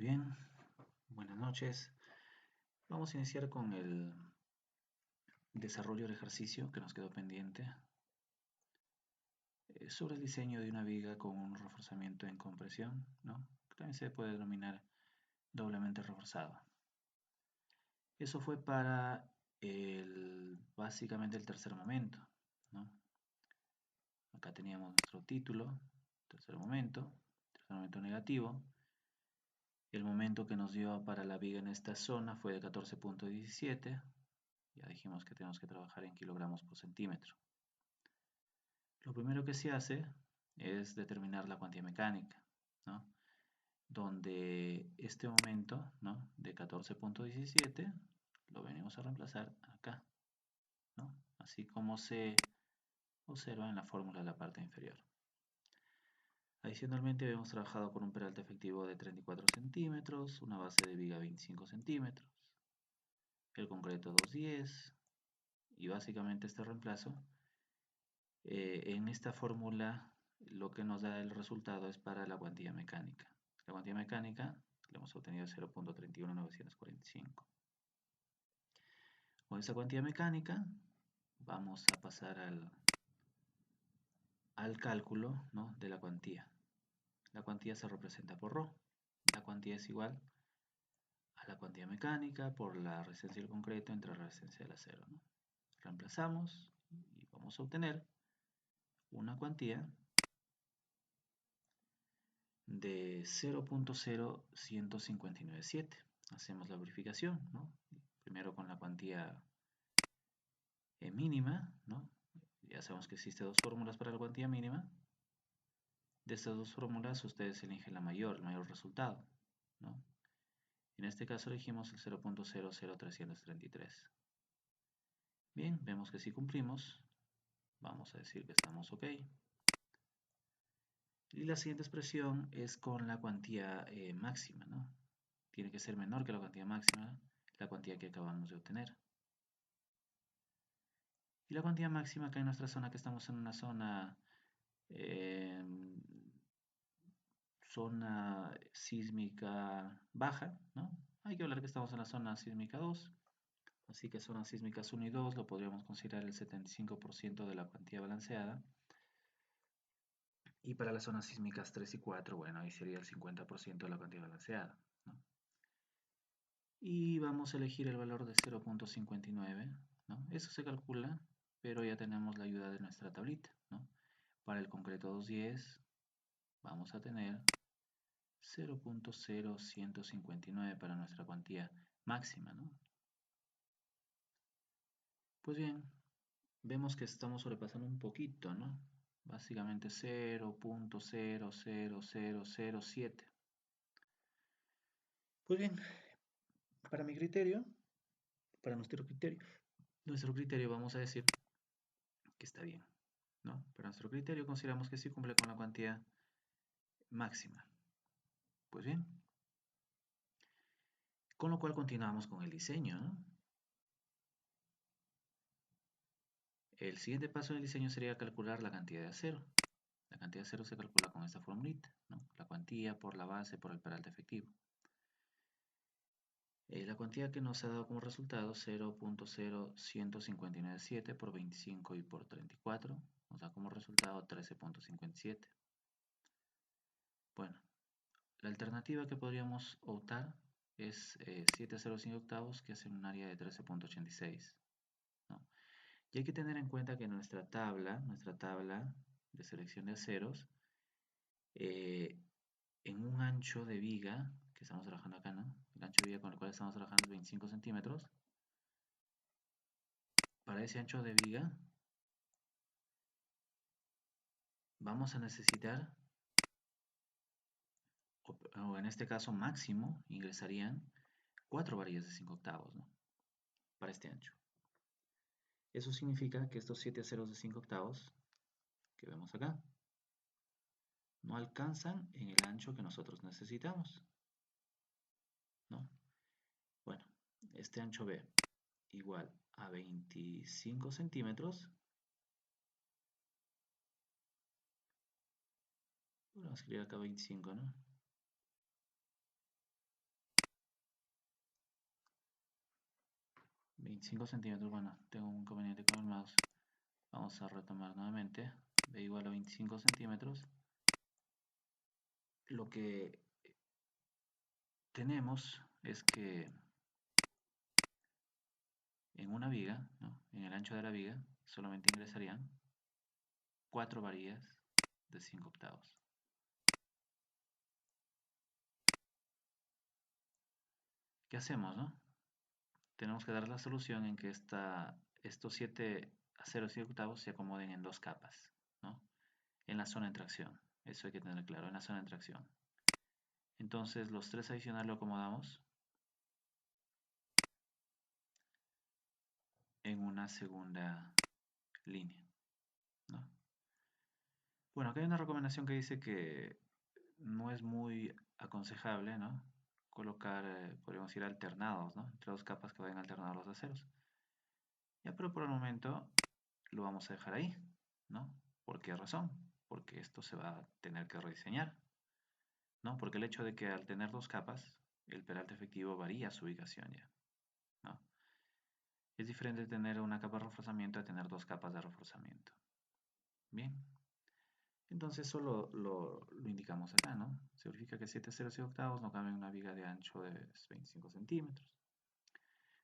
Bien, buenas noches. Vamos a iniciar con el desarrollo del ejercicio que nos quedó pendiente sobre el diseño de una viga con un reforzamiento en compresión, ¿no? Que también se puede denominar doblemente reforzado. Eso fue para básicamente el tercer momento, ¿no? Acá teníamos nuestro título, tercer momento negativo. El momento que nos dio para la viga en esta zona fue de 14,17. Ya dijimos que tenemos que trabajar en kilogramos por centímetro. Lo primero que se hace es determinar la cuantía mecánica, ¿no? Donde este momento, ¿no?, de 14,17 lo venimos a reemplazar acá, ¿no? Así como se observa en la fórmula de la parte inferior. Adicionalmente hemos trabajado con un peralte efectivo de 34 centímetros, una base de viga 25 centímetros, el concreto 210 y básicamente este reemplazo en esta fórmula lo que nos da el resultado es para la cuantía mecánica. La cuantía mecánica la hemos obtenido 0,31945. Con esa cuantía mecánica vamos a pasar al cálculo, ¿no?, de la cuantía. La cuantía se representa por ρ. La cuantía es igual a la cuantía mecánica por la resistencia del concreto entre la resistencia del acero, ¿no? Reemplazamos y vamos a obtener una cuantía de 0,01597. Hacemos la verificación, ¿no? Primero con la cuantía mínima, ¿no? Ya sabemos que existen dos fórmulas para la cuantía mínima. De estas dos fórmulas ustedes eligen el mayor resultado, ¿no? En este caso elegimos el 0,00333. Bien, vemos que si cumplimos, vamos a decir que estamos ok. Y la siguiente expresión es con la cuantía máxima, ¿no? Tiene que ser menor que la cuantía máxima, la cuantía que acabamos de obtener. Y la cuantía máxima acá en nuestra zona, que estamos en una eh, zona sísmica baja, ¿no? Hay que hablar que estamos en la zona sísmica 2, así que zonas sísmicas 1 y 2 lo podríamos considerar el 75% de la cuantía balanceada. Y para las zonas sísmicas 3 y 4, bueno, ahí sería el 50% de la cuantía balanceada, ¿no? Y vamos a elegir el valor de 0,59, ¿no? Eso se calcula, pero ya tenemos la ayuda de nuestra tablita, ¿no? Para el concreto 210 vamos a tener 0,0159 para nuestra cuantía máxima, ¿no? Pues bien, vemos que estamos sobrepasando un poquito, ¿no? Básicamente 0,00007. Pues bien, para mi criterio, para nuestro criterio vamos a decir que está bien, ¿no? Para nuestro criterio consideramos que sí cumple con la cuantía máxima. Pues bien, con lo cual continuamos con el diseño, ¿no? El siguiente paso del diseño sería calcular la cantidad de acero. La cantidad de acero se calcula con esta formulita, ¿no? La cuantía por la base por el peralte efectivo. La cuantía que nos ha dado como resultado 0,01597 por 25 y por 34 nos da como resultado 13,57. Bueno, la alternativa que podríamos optar es 7,05 octavos, que hace un área de 13,86, ¿no? Y hay que tener en cuenta que nuestra tabla de selección de aceros, eh, en un ancho de viga, que estamos trabajando acá, ¿no? El ancho de viga con el cual estamos trabajando es 25 centímetros. Para ese ancho de viga vamos a necesitar, o en este caso máximo, ingresarían 4 varillas de 5 octavos, ¿no?, para este ancho. Eso significa que estos 7 ceros de 5 octavos que vemos acá no alcanzan en el ancho que nosotros necesitamos, ¿no? Bueno, este ancho B igual a 25 centímetros. Vamos a escribir acá 25, ¿no? 25 centímetros, bueno, tengo un inconveniente con el mouse. Vamos a retomar nuevamente. B igual a 25 centímetros. Lo que tenemos es que en una viga, ¿no? En el ancho de la viga, solamente ingresarían 4 varillas de 5 octavos. ¿Qué hacemos, no? Tenemos que dar la solución en que estos 7 a 0 y octavos se acomoden en dos capas, ¿no? En la zona de tracción. Eso hay que tener claro, en la zona de tracción. Entonces, los 3 adicionales lo acomodamos en una segunda línea, ¿no? Bueno, acá hay una recomendación que dice que no es muy aconsejable, ¿no? Colocar, podríamos decir, alternados, ¿no? Entre dos capas que vayan alternados los aceros. Ya, pero por el momento lo vamos a dejar ahí, ¿no? ¿Por qué razón? Porque esto se va a tener que rediseñar, ¿no? Porque el hecho de que al tener dos capas, el peralte efectivo varía su ubicación ya, ¿no? Es diferente tener una capa de reforzamiento a tener dos capas de reforzamiento. Bien, entonces eso lo indicamos acá, ¿no? Se verifica que 7 ceros y octavos no caben en una viga de ancho de 25 centímetros,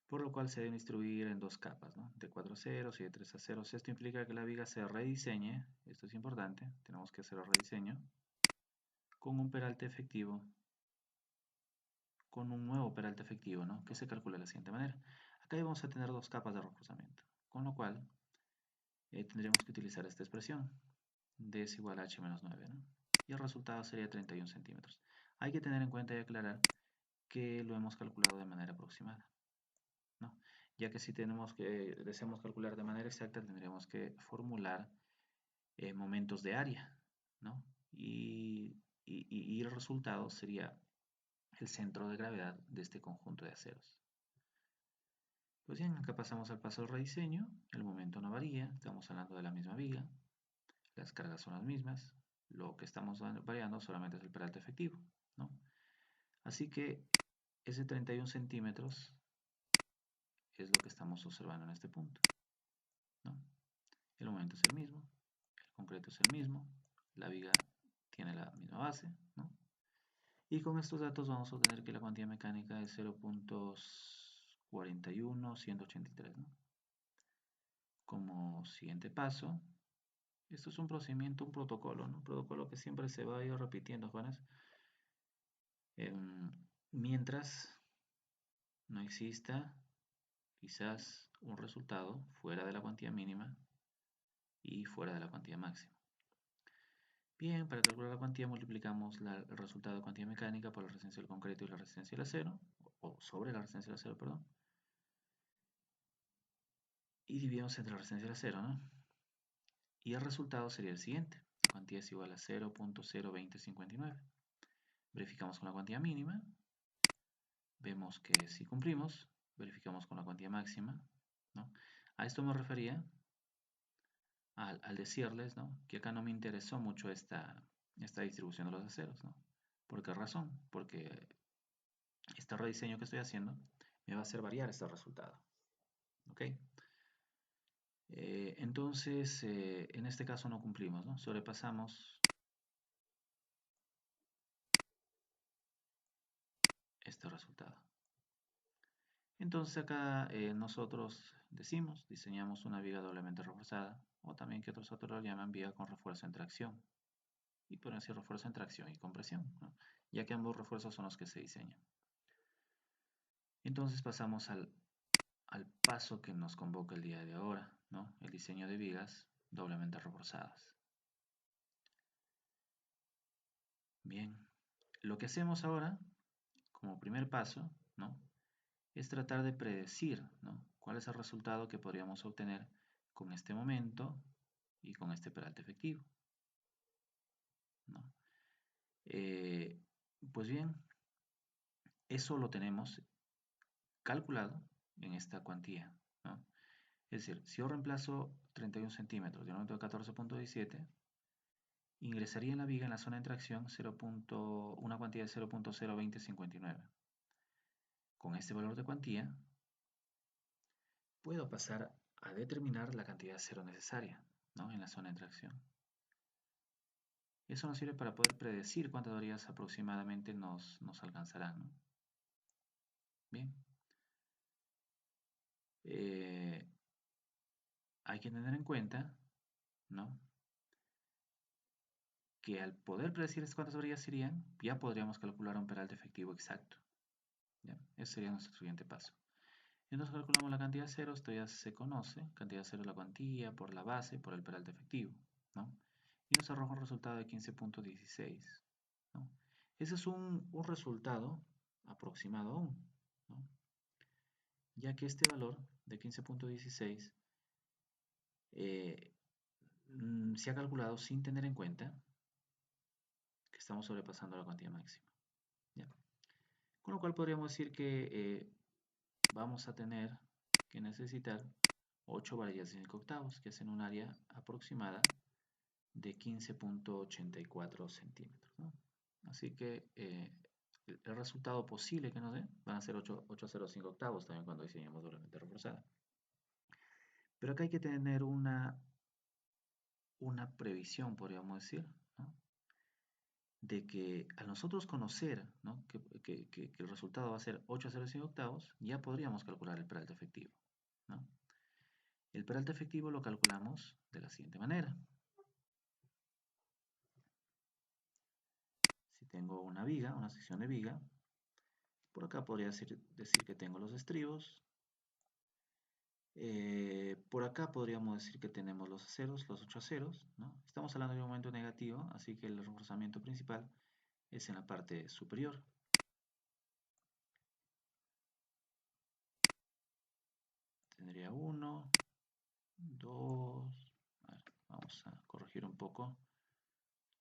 por lo cual se deben distribuir en dos capas, ¿no? De 4 ceros y de 3 ceros. Esto implica que la viga se rediseñe, esto es importante, tenemos que hacer el rediseño, con un peralte efectivo, con un nuevo peralte efectivo, ¿no? Que se calcula de la siguiente manera. Acá vamos a tener dos capas de reforzamiento, con lo cual tendríamos que utilizar esta expresión. D es igual a H menos 9, ¿no? Y el resultado sería 31 centímetros. Hay que tener en cuenta y aclarar que lo hemos calculado de manera aproximada, ¿no? Ya que si deseamos calcular de manera exacta, tendríamos que formular momentos de área, ¿no? Y el resultado sería el centro de gravedad de este conjunto de aceros. Pues bien, acá pasamos al paso del rediseño, el momento no varía, estamos hablando de la misma viga, las cargas son las mismas, lo que estamos variando solamente es el peralte efectivo, ¿no? Así que ese 31 centímetros es lo que estamos observando en este punto, ¿no? El momento es el mismo, el concreto es el mismo, la viga tiene la misma base, ¿no? Y con estos datos vamos a obtener que la cuantía mecánica es 0.41183, ¿no? Como siguiente paso, esto es un procedimiento, un protocolo, ¿no? Un protocolo que siempre se va a ir repitiendo, jóvenes. Mientras no exista quizás un resultado fuera de la cuantía mínima y fuera de la cuantía máxima. Bien, para calcular la cuantía multiplicamos el resultado de cuantía mecánica por la resistencia del concreto y la resistencia del acero, o sobre la resistencia del acero, perdón, y dividimos entre la resistencia del acero, ¿no? Y el resultado sería el siguiente. La cuantía es igual a 0.02059. Verificamos con la cuantía mínima, vemos que si cumplimos, verificamos con la cuantía máxima, ¿no? A esto me refería al decirles, ¿no? Que acá no me interesó mucho esta distribución de los aceros, ¿no? ¿Por qué razón? Porque este rediseño que estoy haciendo me va a hacer variar este resultado, ¿ok? Entonces, en este caso no cumplimos, ¿no? Sobrepasamos este resultado. Entonces acá nosotros diseñamos una viga doblemente reforzada, o también que otros autores lo llaman viga con refuerzo en tracción, y pueden decir refuerzo en tracción y compresión, ¿no? Ya que ambos refuerzos son los que se diseñan. Entonces pasamos al paso que nos convoca el día de ahora, ¿no? El diseño de vigas doblemente reforzadas. Bien, lo que hacemos ahora, como primer paso, ¿no? Es tratar de predecir, ¿no? Cuál es el resultado que podríamos obtener con este momento y con este peralte efectivo, ¿no? Eh, pues bien, eso lo tenemos calculado en esta cuantía, ¿no? Es decir, si yo reemplazo 31 centímetros de un aumento de 14.17, ingresaría en la viga en la zona de tracción una cuantía de 0.02059. Con este valor de cuantía, puedo pasar a determinar la cantidad de cero necesaria, ¿no? En la zona de tracción. Eso nos sirve para poder predecir cuántas varillas aproximadamente nos alcanzarán, ¿no? Bien. Hay que tener en cuenta, ¿no?, que al poder predecir cuántas varillas serían, ya podríamos calcular un peralte efectivo exacto. ¿Ya? Ese sería nuestro siguiente paso. Entonces calculamos la cantidad de cero, esto ya se conoce, cantidad de cero es la cuantía por la base por el peralte efectivo, ¿no? Y nos arroja un resultado de 15.16, ¿no? Ese es un resultado aproximado aún, ¿no? Ya que este valor de 15.16 se ha calculado sin tener en cuenta que estamos sobrepasando la cuantía máxima. ¿Ya? Con lo cual podríamos decir que vamos a tener que necesitar 8 varillas de 5 octavos, que hacen un área aproximada de 15.84 centímetros, ¿no? Así que el resultado posible que nos dé van a ser 8,05 octavos también cuando diseñemos doblemente reforzada. Pero acá hay que tener una previsión, podríamos decir, ¿no?, de que al nosotros conocer, ¿no?, que el resultado va a ser 8,05 octavos, ya podríamos calcular el peralte efectivo, ¿no? El peralte efectivo lo calculamos de la siguiente manera. Si tengo una viga, una sección de viga, por acá podría decir que tengo los estribos. Por acá podríamos decir que tenemos los aceros, los 8 aceros, ¿no? Estamos hablando de un momento negativo, así que el reforzamiento principal es en la parte superior. Tendría 1, 2, vamos a corregir un poco.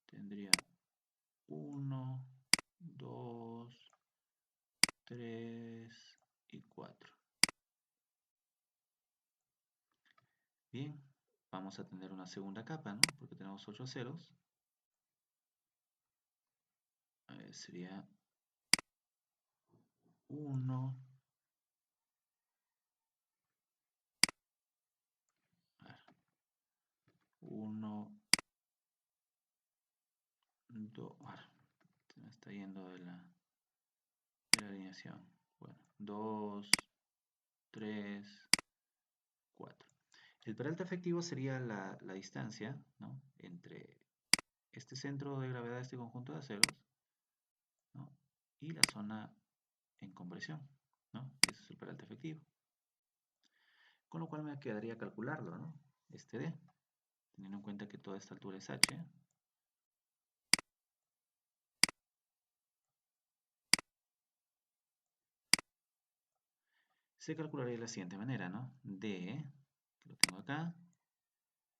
Tendría 1, 2, 3 y 4. Bien, vamos a tener una segunda capa, ¿no? Porque tenemos 8 ceros. Sería 1, 1, 2, se me está yendo de la alineación. Bueno, 2, 3, 4. El peralte efectivo sería la distancia, ¿no?, entre este centro de gravedad de este conjunto de aceros, ¿no?, y la zona en compresión, ¿no? Ese es el peralte efectivo. Con lo cual me quedaría calcularlo, ¿no? Este D, teniendo en cuenta que toda esta altura es H. Se calcularía de la siguiente manera, ¿no? D, que lo tengo acá,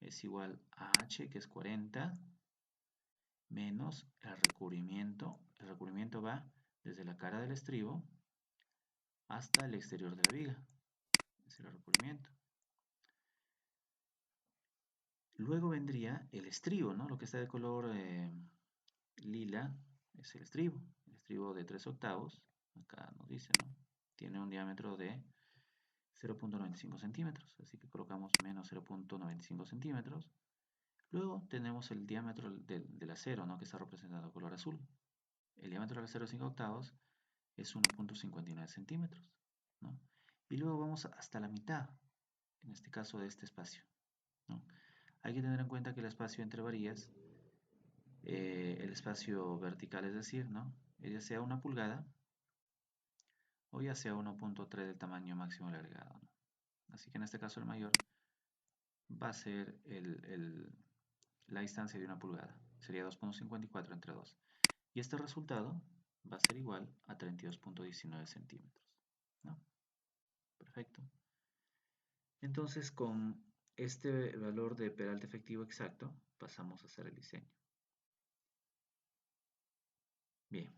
es igual a H, que es 40, menos el recubrimiento. El recubrimiento va desde la cara del estribo hasta el exterior de la viga. Es el recubrimiento. Luego vendría el estribo, ¿no? Lo que está de color lila es el estribo de 3 octavos. Acá nos dice, ¿no? Tiene un diámetro de 0.95 centímetros, así que colocamos menos 0.95 centímetros. Luego tenemos el diámetro del acero, ¿no?, que está representado en color azul. El diámetro del acero de 5 octavos es 1.59 centímetros, ¿no? Y luego vamos hasta la mitad, en este caso de este espacio, ¿no? Hay que tener en cuenta que el espacio entre varillas, el espacio vertical, es decir, ¿no?, ya sea 1 pulgada o ya sea 1.3 del tamaño máximo del agregado, ¿no? Así que en este caso el mayor va a ser la distancia de 1 pulgada. Sería 2.54 entre 2. Y este resultado va a ser igual a 32.19 centímetros, ¿no? Perfecto. Entonces, con este valor de peralte efectivo exacto, pasamos a hacer el diseño. Bien.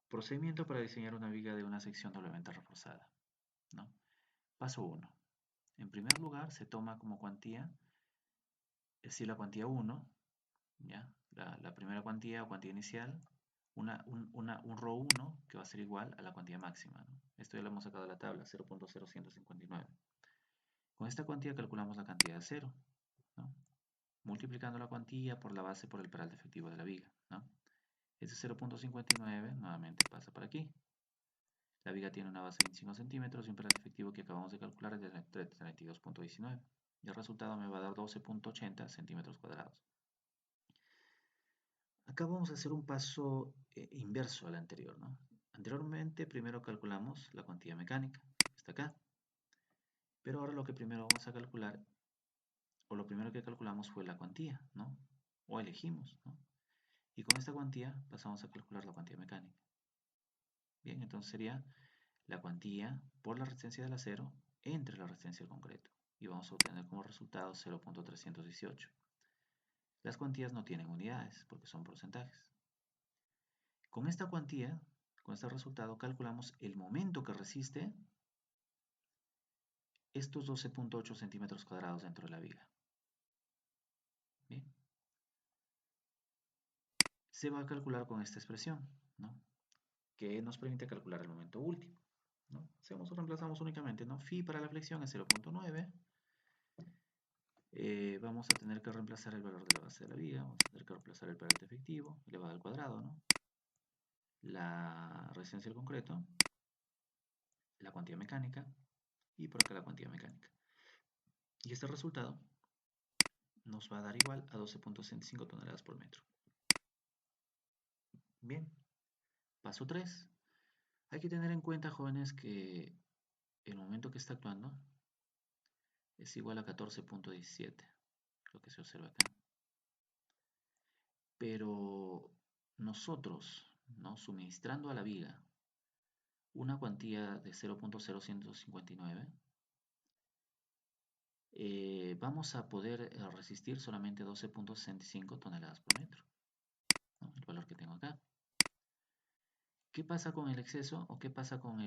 Procedimiento para diseñar una viga de una sección doblemente reforzada, ¿no? Paso 1. En primer lugar, se toma como cuantía, es decir, la cuantía 1, ¿ya? La primera cuantía o cuantía inicial, un ρ1 que va a ser igual a la cuantía máxima, ¿no? Esto ya lo hemos sacado de la tabla, 0.0159. Con esta cuantía calculamos la cantidad de cero, ¿no? Multiplicando la cuantía por la base por el peralte efectivo de la viga, ¿no? Ese 0.59 nuevamente pasa por aquí. La viga tiene una base de 25 centímetros y un peralte efectivo que acabamos de calcular es de 32.19. Y el resultado me va a dar 12.80 centímetros cuadrados. Acá vamos a hacer un paso inverso al anterior, ¿no? Anteriormente primero calculamos la cuantía mecánica, que está acá. Pero ahora lo que primero vamos a calcular, o lo primero que calculamos fue la cuantía, ¿no? O elegimos, ¿no? Y con esta cuantía pasamos a calcular la cuantía mecánica. Bien, entonces sería la cuantía por la resistencia del acero entre la resistencia del concreto. Y vamos a obtener como resultado 0.318. Las cuantías no tienen unidades porque son porcentajes. Con esta cuantía, con este resultado, calculamos el momento que resiste estos 12.8 centímetros cuadrados dentro de la viga. Bien. Se va a calcular con esta expresión, ¿no? Que nos permite calcular el momento último, ¿no? Reemplazamos únicamente, ¿no? Phi para la flexión es 0.9. Vamos a tener que reemplazar el valor de la base de la viga, vamos a tener que reemplazar el peralte efectivo elevado al cuadrado, ¿no? La resistencia del concreto, la cuantía mecánica y por acá la cuantía mecánica. Y este resultado nos va a dar igual a 12.65 toneladas por metro. Bien, paso 3. Hay que tener en cuenta, jóvenes, que el momento que está actuando es igual a 14.17, lo que se observa acá. Pero nosotros, ¿no? Suministrando a la viga una cuantía de 0.0159, vamos a poder resistir solamente 12.65 toneladas por metro, ¿no? El valor que tengo acá. ¿Qué pasa con el exceso o qué pasa con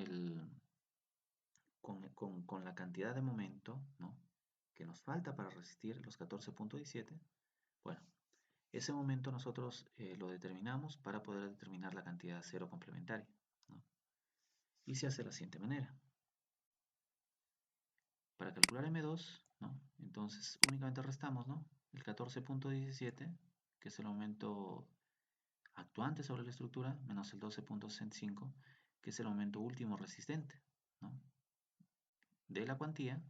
la cantidad de momento, ¿no? Que nos falta para resistir los 14.17? Bueno, ese momento nosotros lo determinamos para poder determinar la cantidad de acero complementaria, ¿no? Y se hace de la siguiente manera. Para calcular M2, ¿no? Entonces únicamente restamos, ¿no? El 14.17, que es el momento actuante sobre la estructura, menos el 12.65, que es el momento último resistente, ¿no? De la cuantía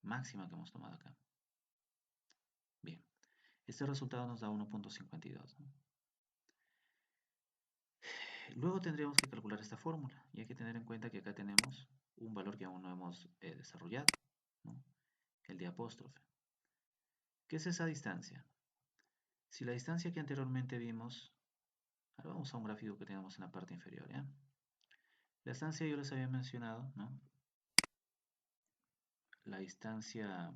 máxima que hemos tomado acá. Bien, este resultado nos da 1.52, ¿no? Luego tendríamos que calcular esta fórmula y hay que tener en cuenta que acá tenemos un valor que aún no hemos desarrollado, ¿no? El de apóstrofe. ¿Qué es esa distancia? Si la distancia que anteriormente vimos, ahora vamos a un gráfico que tenemos en la parte inferior, ¿ya? La distancia yo les había mencionado, ¿no? La distancia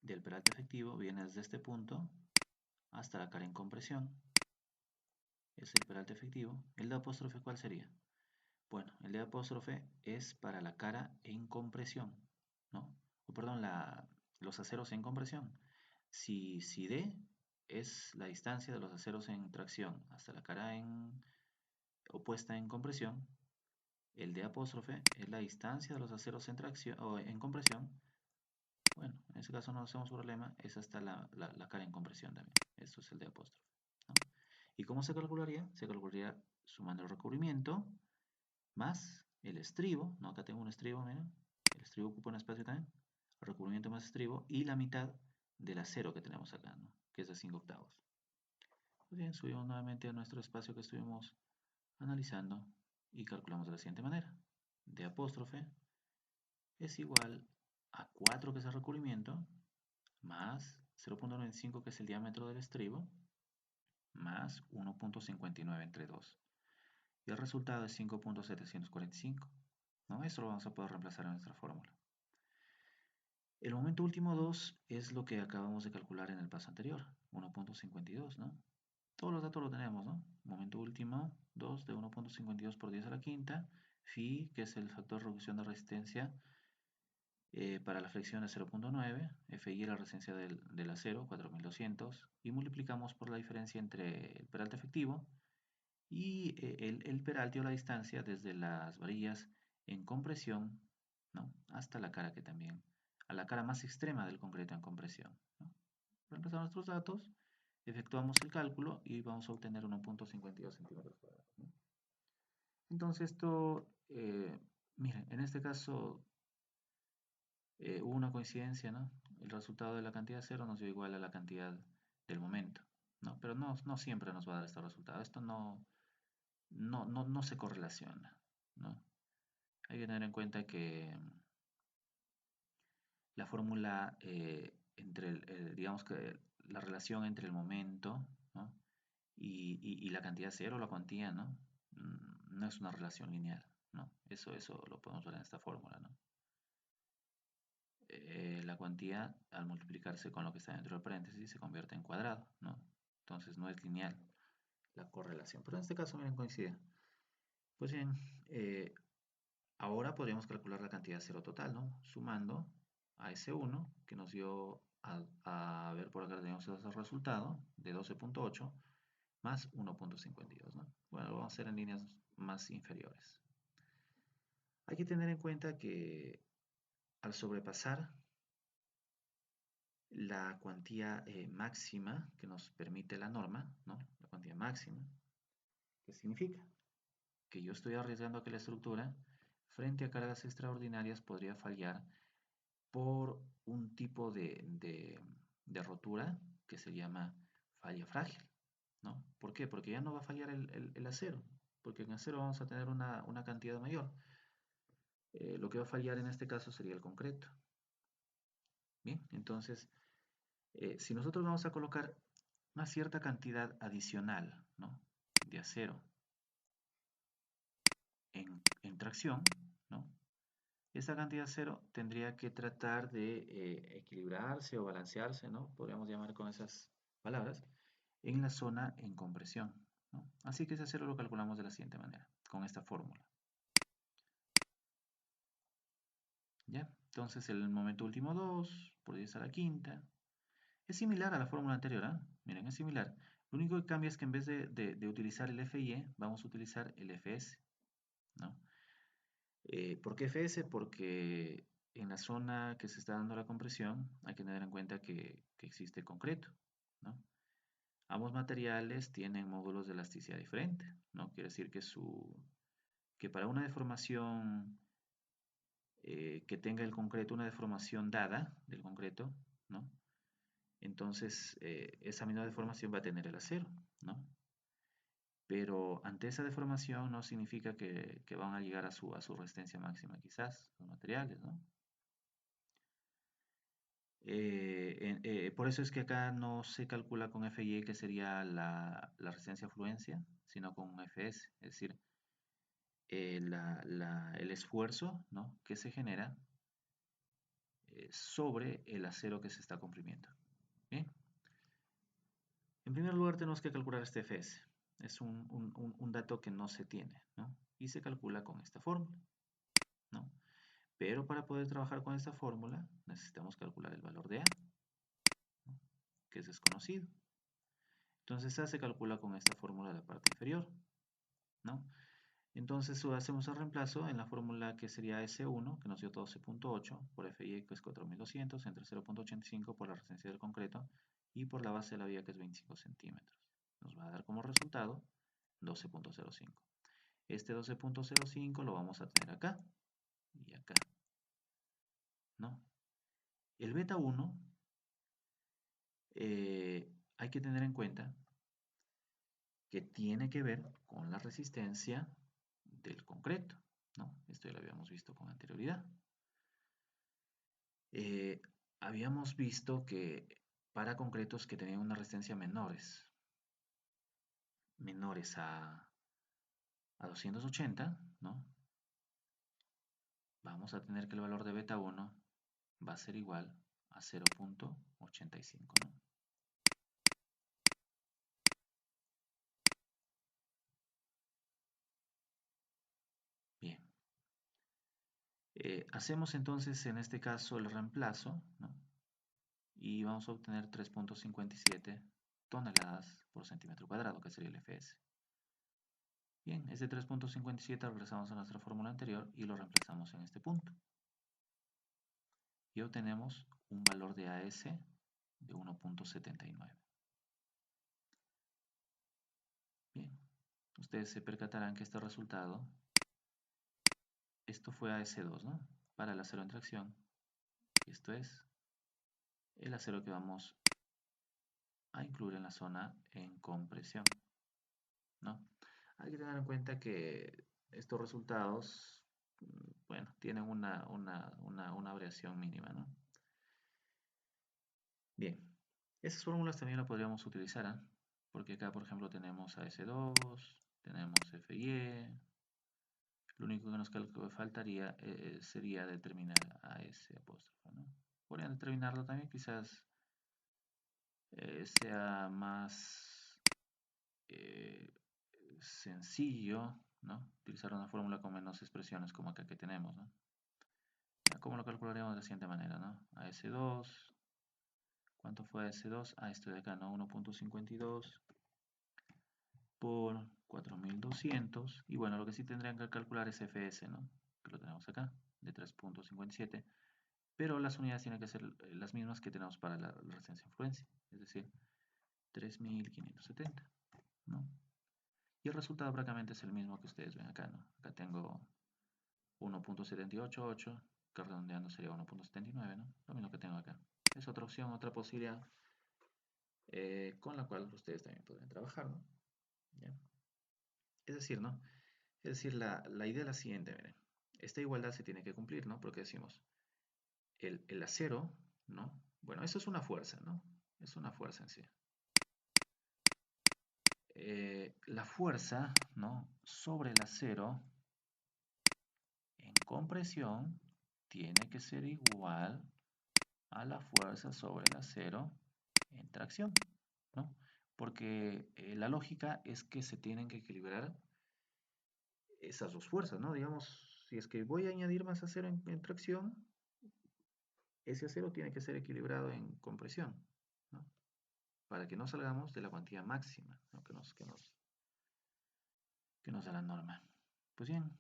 del peralte efectivo viene desde este punto hasta la cara en compresión. Es el peralte efectivo. ¿El de apóstrofe cuál sería? Bueno, el de apóstrofe es para la cara en compresión, ¿no? O perdón, los aceros en compresión. Si D es la distancia de los aceros en tracción hasta la cara opuesta en compresión, el D apóstrofe es la distancia de los aceros en tracción o en compresión. Bueno, en ese caso no hacemos problema, es hasta la cara en compresión también. Esto es el D apóstrofe, ¿no? ¿Y cómo se calcularía? Se calcularía sumando el recubrimiento más el estribo, ¿no? Acá tengo un estribo, miren, el estribo ocupa un espacio también, recubrimiento más estribo, y la mitad del acero que tenemos acá, ¿no? Que es de 5 octavos. Pues bien, subimos nuevamente a nuestro espacio que estuvimos analizando y calculamos de la siguiente manera. De apóstrofe es igual a 4 que es el recubrimiento, más 0.95 que es el diámetro del estribo, más 1.59 entre 2. Y el resultado es 5.745. ¿No? Esto lo vamos a poder reemplazar en nuestra fórmula. El momento último 2 es lo que acabamos de calcular en el paso anterior, 1.52, ¿no? Todos los datos lo tenemos, ¿no? Momento último 2 de 1.52 por 10 a la quinta, phi, que es el factor de reducción de resistencia Para la fricción de 0.9, Fi es la resistencia del acero, 4200, y multiplicamos por la diferencia entre el peralte efectivo y el peralte o la distancia desde las varillas en compresión, ¿no? Hasta la cara que también, a la cara más extrema del concreto en compresión, ¿no? Reemplazamos nuestros datos, efectuamos el cálculo y vamos a obtener 1.52 centímetros cuadrados, ¿no? Entonces esto, miren, en este caso hubo una coincidencia, ¿no? El resultado de la cantidad cero nos dio igual a la cantidad del momento, ¿no? Pero no siempre nos va a dar este resultado. Esto no se correlaciona, ¿no? Hay que tener en cuenta que la fórmula digamos que la relación entre el momento, ¿no? y la cantidad cero, la cuantía, ¿no? No es una relación lineal, ¿no? Eso lo podemos ver en esta fórmula, ¿no? La cuantía al multiplicarse con lo que está dentro del paréntesis se convierte en cuadrado, ¿no? Entonces no es lineal la correlación, pero en este caso miren coincide. Pues bien, ahora podríamos calcular la cantidad cero total, ¿no? Sumando a ese 1 que nos dio, a ver por acá tenemos el resultado de 12.8 más 1.52, ¿no? Bueno, lo vamos a hacer en líneas más inferiores. Hay que tener en cuenta que al sobrepasar la cuantía máxima que nos permite la norma, ¿no? La cuantía máxima, ¿qué significa? Que yo estoy arriesgando que la estructura, frente a cargas extraordinarias, podría fallar por un tipo de rotura que se llama falla frágil, ¿no? ¿Por qué? Porque ya no va a fallar el acero, porque en acero vamos a tener una cantidad mayor. Lo que va a fallar en este caso sería el concreto. Bien, entonces, si nosotros vamos a colocar una cierta cantidad adicional, ¿no? de acero en tracción, ¿no? Esta cantidad de acero tendría que tratar de equilibrarse o balancearse, ¿no? Podríamos llamar con esas palabras, en la zona en compresión, ¿no? Así que ese acero lo calculamos de la siguiente manera, con esta fórmula. ¿Ya? Entonces el momento último 2 por 10 a la quinta. Es similar a la fórmula anterior, ¿eh? Miren, es similar. Lo único que cambia es que en vez de utilizar el FIE, vamos a utilizar el FS, ¿no? ¿Por qué FS? Porque en la zona que se está dando la compresión hay que tener en cuenta que existe concreto, ¿no? Ambos materiales tienen módulos de elasticidad diferentes, ¿no? Quiere decir que para una deformación que tenga el concreto, una deformación dada del concreto, ¿no? Entonces esa misma deformación va a tener el acero, ¿no? Pero ante esa deformación no significa que van a llegar a su resistencia máxima, quizás, los materiales, ¿no? Por eso es que acá no se calcula con FY, que sería la resistencia a fluencia, sino con un FS, es decir, el esfuerzo, ¿no? que se genera sobre el acero que se está comprimiendo. Bien. En primer lugar tenemos que calcular este FS. Es un dato que no se tiene, ¿no? Y se calcula con esta fórmula, ¿no? Pero para poder trabajar con esta fórmula necesitamos calcular el valor de A, ¿no? que es desconocido. Entonces A se calcula con esta fórmula de la parte inferior, ¿no? Entonces hacemos el reemplazo en la fórmula que sería S1, que nos dio 12.8, por FI, que es 4200, entre 0.85 por la resistencia del concreto y por la base de la viga, que es 25 centímetros. Nos va a dar como resultado 12.05. Este 12.05 lo vamos a tener acá y acá, ¿no? El beta 1 hay que tener en cuenta que tiene que ver con la resistencia del concreto, ¿no? Esto ya lo habíamos visto con anterioridad. Eh, Habíamos visto que para concretos que tenían una resistencia menores a 280, ¿no? Vamos a tener que el valor de beta 1 va a ser igual a 0.85, ¿no? Bien. Hacemos entonces en este caso el reemplazo, ¿no? Y vamos a obtener 3.57 toneladas por centímetro cuadrado, que sería el Fs. Bien, ese 3.57 regresamos a nuestra fórmula anterior y lo reemplazamos en este punto. Y obtenemos un valor de AS de 1.79. Bien, ustedes se percatarán que este resultado, esto fue AS2, ¿no? Para el acero en tracción. Y esto es el acero que vamos a incluir en la zona en compresión, ¿no? Hay que tener en cuenta que estos resultados, bueno, tienen una variación mínima, ¿no? Bien, esas fórmulas también las podríamos utilizar, ¿eh? Porque acá, por ejemplo, tenemos AS2, tenemos FE. Lo único que nos faltaría sería determinar AS apóstrofo, ¿no? Podrían determinarlo también, quizás sea más eh, sencillo, ¿no? Utilizar una fórmula con menos expresiones como acá que tenemos, ¿no? Ya, ¿cómo lo calcularíamos de la siguiente manera, ¿no? AS2, ¿cuánto fue AS2? Ah, esto de acá, ¿no? 1.52 por 4200. Y bueno, lo que sí tendrían que calcular es FS, ¿no? Que lo tenemos acá, de 3.57. Pero las unidades tienen que ser las mismas que tenemos para la resistencia de influencia, es decir, 3570, ¿no? Y el resultado prácticamente es el mismo que ustedes ven acá, ¿no? Acá tengo 1.788, que redondeando sería 1.79, ¿no? Lo mismo que tengo acá. Es otra opción, otra posibilidad con la cual ustedes también podrían trabajar, ¿no? ¿Ya? Es decir, ¿no? Es decir, la idea es la siguiente, miren. Esta igualdad se tiene que cumplir, ¿no? Porque decimos, el acero, ¿no? Bueno, eso es una fuerza, ¿no? Es una fuerza en sí. La fuerza, ¿no? Sobre el acero en compresión tiene que ser igual a la fuerza sobre el acero en tracción, ¿no? Porque la lógica es que se tienen que equilibrar esas dos fuerzas, ¿no? Digamos, si es que voy a añadir más acero en tracción, ese acero tiene que ser equilibrado en compresión, ¿no? Para que no salgamos de la cuantía máxima, ¿no? que nos da la norma. Pues bien,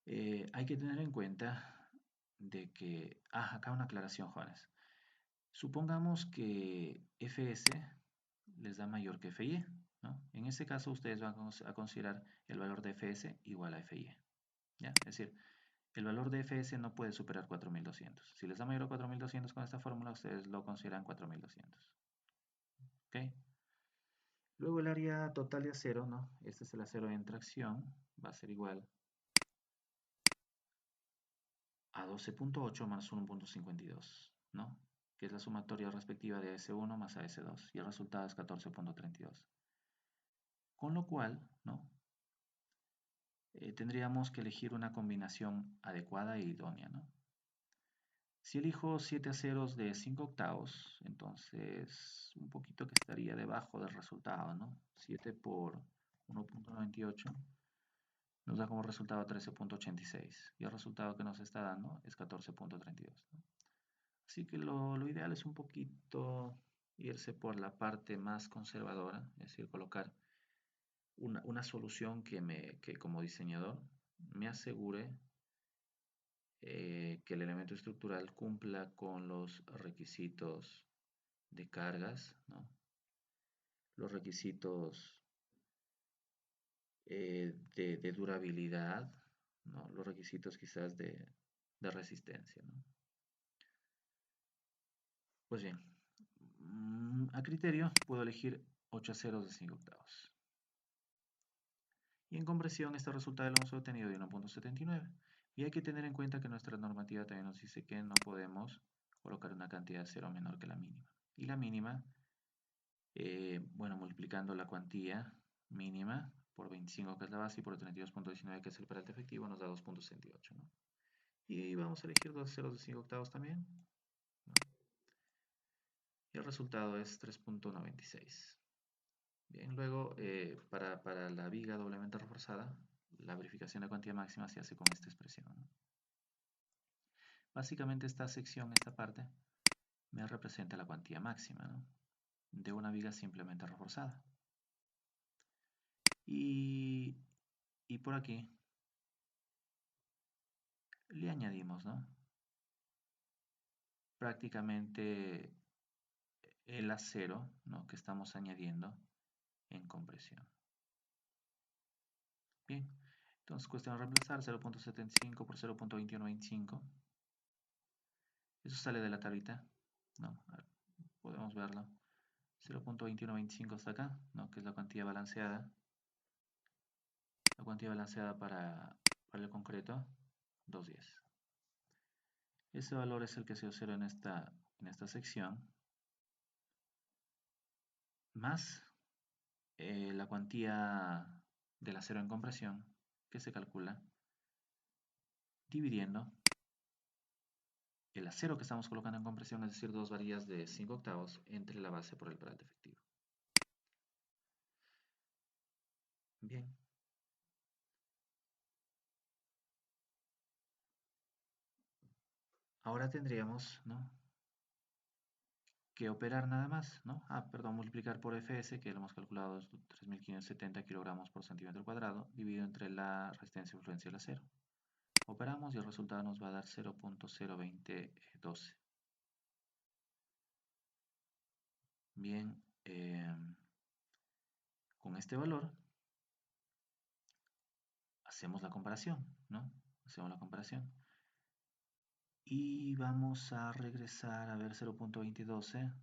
hay que tener en cuenta de que, acá una aclaración, jóvenes. Supongamos que Fs les da mayor que Fy, ¿no? En este caso ustedes van a considerar el valor de Fs igual a Fy, ¿ya? Es decir, el valor de Fs no puede superar 4200. Si les da mayor a 4200 con esta fórmula, ustedes lo consideran 4200. ¿Ok? Luego el área total de acero, ¿no? Este es el acero en tracción, va a ser igual a 12.8 más 1.52, ¿no? Que es la sumatoria respectiva de AS1 más AS2, y el resultado es 14.32. Con lo cual, ¿no? Tendríamos que elegir una combinación adecuada e idónea, ¿no? Si elijo 7 aceros de 5 octavos, entonces un poquito que estaría debajo del resultado, ¿no? 7 por 1.98 nos da como resultado 13.86 y el resultado que nos está dando es 14.32, ¿no? Así que lo ideal es un poquito irse por la parte más conservadora, es decir, colocar una solución que como diseñador me asegure que el elemento estructural cumpla con los requisitos de cargas, ¿no? Los requisitos de durabilidad, ¿no? Los requisitos quizás de resistencia, ¿no? Pues bien, a criterio puedo elegir 8 aceros de 5 octavos. Y en compresión este resultado lo hemos obtenido de 1.79. Y hay que tener en cuenta que nuestra normativa también nos dice que no podemos colocar una cantidad de acero menor que la mínima. Y la mínima, bueno, multiplicando la cuantía mínima por 25, que es la base, y por 32.19, que es el peralte efectivo, nos da 2.68, ¿no? Y vamos a elegir dos ceros de 5 octavos también, ¿no? Y el resultado es 3.96. Bien, luego para la viga doblemente reforzada, la verificación de cuantía máxima se hace con esta expresión, ¿no? Básicamente esta sección, esta parte, me representa la cuantía máxima, ¿no?, de una viga simplemente reforzada. Y por aquí le añadimos, ¿no?, prácticamente el acero, ¿no?, que estamos añadiendo en compresión. Bien, entonces cuestión de reemplazar 0.75 por 0.2125. Eso sale de la tablita, ¿no? A ver, podemos verlo. 0.2125 hasta acá, ¿no?, que es la cuantía balanceada. La cuantía balanceada para el concreto, 210. Ese valor es el que se observa en esta sección, más la cuantía del acero en compresión, que se calcula dividiendo el acero que estamos colocando en compresión, es decir, dos varillas de 5 octavos, entre la base por el peralte efectivo. Bien. Ahora tendríamos, ¿no?, que operar nada más, ¿no? Perdón, multiplicar por Fs, que lo hemos calculado, es 3.570 kilogramos por centímetro cuadrado, dividido entre la resistencia o influencia del acero. Operamos y el resultado nos va a dar 0.02012. Bien, con este valor hacemos la comparación, ¿no? Hacemos la comparación. Y vamos a regresar a ver 0.2012.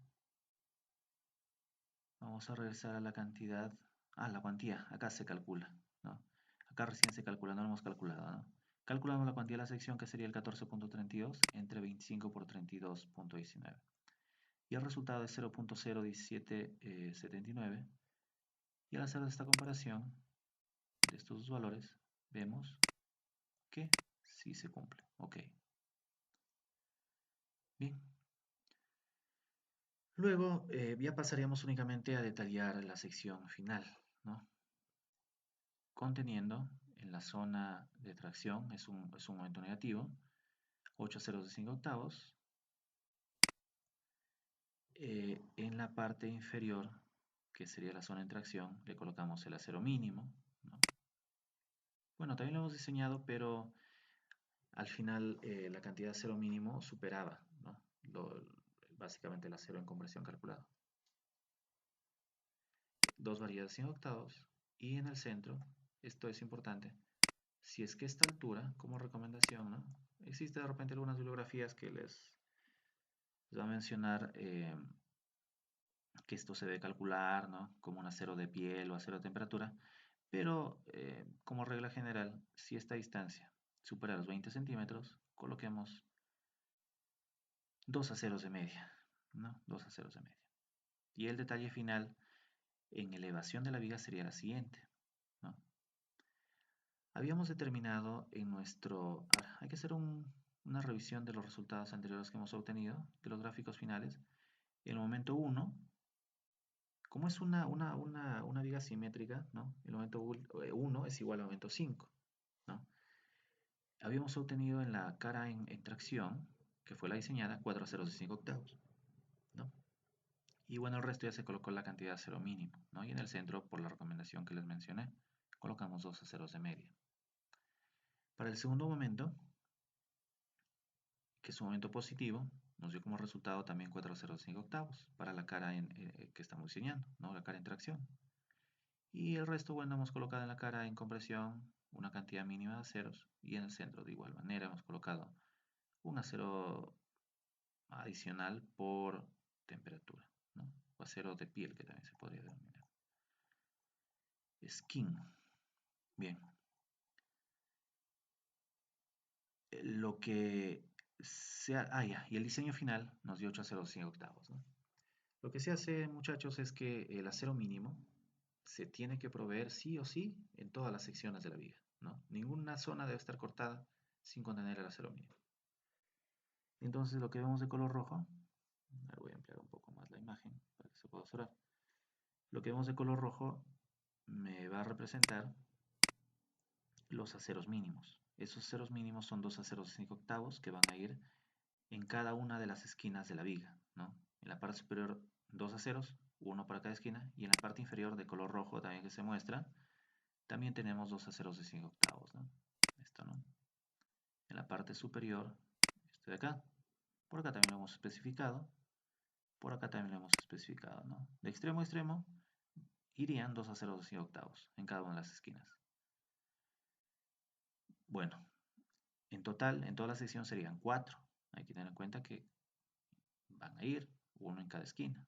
Vamos a regresar a la cantidad, la cuantía, acá se calcula, ¿no? Acá recién se calcula, no lo hemos calculado, ¿no? Calculamos la cuantía de la sección, que sería el 14.32 entre 25 por 32.19. Y el resultado es 0.01779. Y al hacer esta comparación de estos dos valores, vemos que sí se cumple. Ok. Bien. Luego ya pasaríamos únicamente a detallar la sección final, ¿no?, conteniendo en la zona de tracción, es un momento negativo, 8 ceros de 5 octavos. En la parte inferior, que sería la zona de tracción, le colocamos el acero mínimo, ¿no? Bueno, también lo hemos diseñado, pero al final la cantidad de acero mínimo superaba, ¿no?, básicamente el acero en compresión calculado. Dos varillas de 5 octavos, y en el centro, esto es importante, si es que esta altura, como recomendación, ¿no?, existe de repente algunas bibliografías que les va a mencionar que esto se debe calcular, ¿no?, como un acero de piel o acero de temperatura, pero como regla general, si esta distancia supera los 20 centímetros, coloquemos dos aceros de media, ¿no?, dos aceros de media. Y el detalle final en elevación de la viga sería la siguiente, ¿no? Habíamos determinado en nuestro... Ahora, hay que hacer una revisión de los resultados anteriores que hemos obtenido, de los gráficos finales. En el momento 1, como es una viga simétrica, ¿no?, el momento 1 es igual al momento 5, ¿no? Habíamos obtenido en la cara en tracción, que fue la diseñada, 4 ceros de 5 octavos, ¿no? Y bueno, el resto ya se colocó la cantidad de acero mínimo, ¿no? Y en el centro, por la recomendación que les mencioné, colocamos 2 aceros de media. Para el segundo momento, que es un momento positivo, nos dio como resultado también 4 ceros de 5 octavos para la cara que estamos diseñando, ¿no?, la cara en tracción. Y el resto, bueno, hemos colocado en la cara en compresión una cantidad mínima de aceros, y en el centro de igual manera hemos colocado un acero adicional por temperatura, ¿no?, o acero de piel, que también se podría denominar. Skin. Bien. Lo que y el diseño final nos dio 8 aceros de 5 octavos, ¿no? Lo que se hace, muchachos, es que el acero mínimo se tiene que proveer sí o sí en todas las secciones de la viga, ¿no? Ninguna zona debe estar cortada sin contener el acero mínimo. Entonces lo que vemos de color rojo, voy a ampliar un poco más la imagen para que se pueda observar. Lo que vemos de color rojo me va a representar los aceros mínimos. Esos aceros mínimos son dos aceros de 5 octavos que van a ir en cada una de las esquinas de la viga, ¿no? En la parte superior, dos aceros, uno para cada esquina, y en la parte inferior de color rojo también que se muestra, también tenemos dos aceros de 5 octavos, ¿no? Esto, ¿no? En la parte superior, este de acá. Por acá también lo hemos especificado. Por acá también lo hemos especificado, ¿no? De extremo a extremo irían dos aceros de 5 octavos en cada una de las esquinas. Bueno, en total, en toda la sección serían 4. Hay que tener en cuenta que van a ir uno en cada esquina.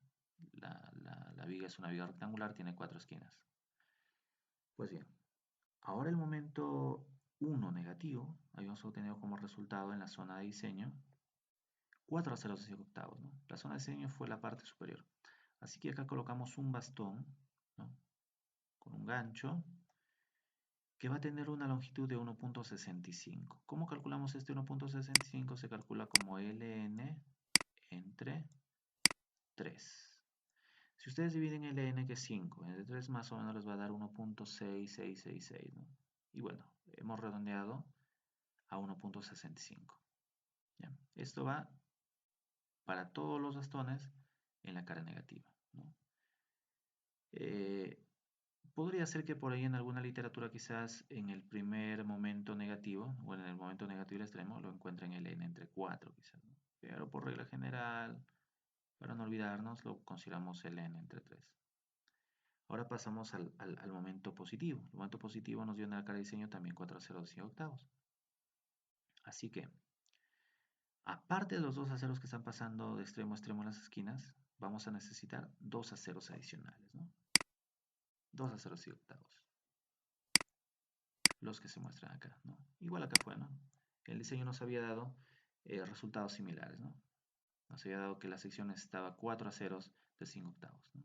La viga es una viga rectangular, tiene 4 esquinas. Pues bien, ahora el momento 1 negativo, habíamos obtenido como resultado en la zona de diseño 4 aceros de 5 octavos, ¿no? La zona de diseño fue la parte superior. Así que acá colocamos un bastón, ¿no? Con un gancho que va a tener una longitud de 1.65. ¿Cómo calculamos este 1.65? Se calcula como ln entre 3. Si ustedes dividen ln, que es 5, entre 3 más o menos les va a dar 1.6666, ¿no? Y bueno, hemos redondeado a 1.65. Esto va para todos los bastones en la cara negativa, ¿no? Eh, Podría ser que por ahí en alguna literatura quizás en el primer momento negativo o en el momento negativo extremo lo encuentren ln entre 4 quizás, ¿no? Pero por regla general, para no olvidarnos, lo consideramos ln entre 3. Ahora pasamos al momento positivo. El momento positivo nos dio en la cara de diseño también 4 ceros y octavos. Así que, aparte de los dos aceros que están pasando de extremo a extremo en las esquinas, vamos a necesitar dos aceros adicionales, ¿no? Dos aceros y octavos. Los que se muestran acá, ¿no? Igual acá fue, ¿no? El diseño nos había dado resultados similares, ¿no? Nos había dado que la sección necesitaba 4 aceros de 5 octavos, ¿no?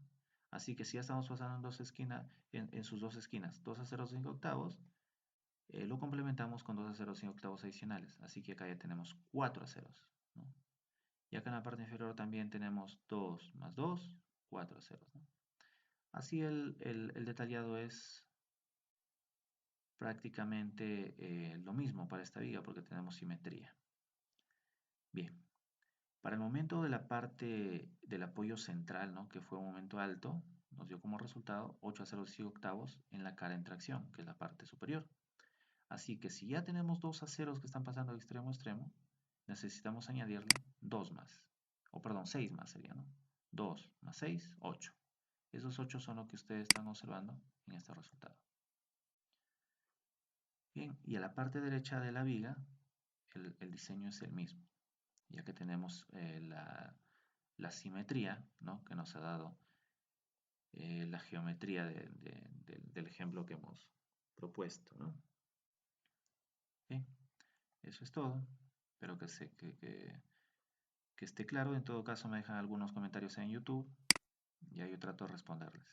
Así que si ya estamos pasando en, dos esquinas, en sus dos esquinas 2 aceros de 5 octavos, lo complementamos con 2 aceros de 5 octavos adicionales. Así que acá ya tenemos 4 aceros, ¿no? Y acá en la parte inferior también tenemos 2 más 2, 4 aceros, ¿no? Así el detallado es prácticamente lo mismo para esta viga porque tenemos simetría. Bien, para el momento de la parte del apoyo central, ¿no? Que fue un momento alto, nos dio como resultado 8 a 0,5 octavos en la cara en tracción, que es la parte superior. Así que si ya tenemos dos aceros que están pasando de extremo a extremo, necesitamos añadirle 2 más, o perdón, 6 más sería, ¿no? 2 más 6, 8. Esos 8 son lo que ustedes están observando en este resultado. Bien, y a la parte derecha de la viga, el diseño es el mismo, ya que tenemos la simetría, ¿no? Que nos ha dado la geometría del ejemplo que hemos propuesto, ¿no? Bien, eso es todo. Espero que esté claro. En todo caso, me dejan algunos comentarios en YouTube y ahí yo trato de responderles.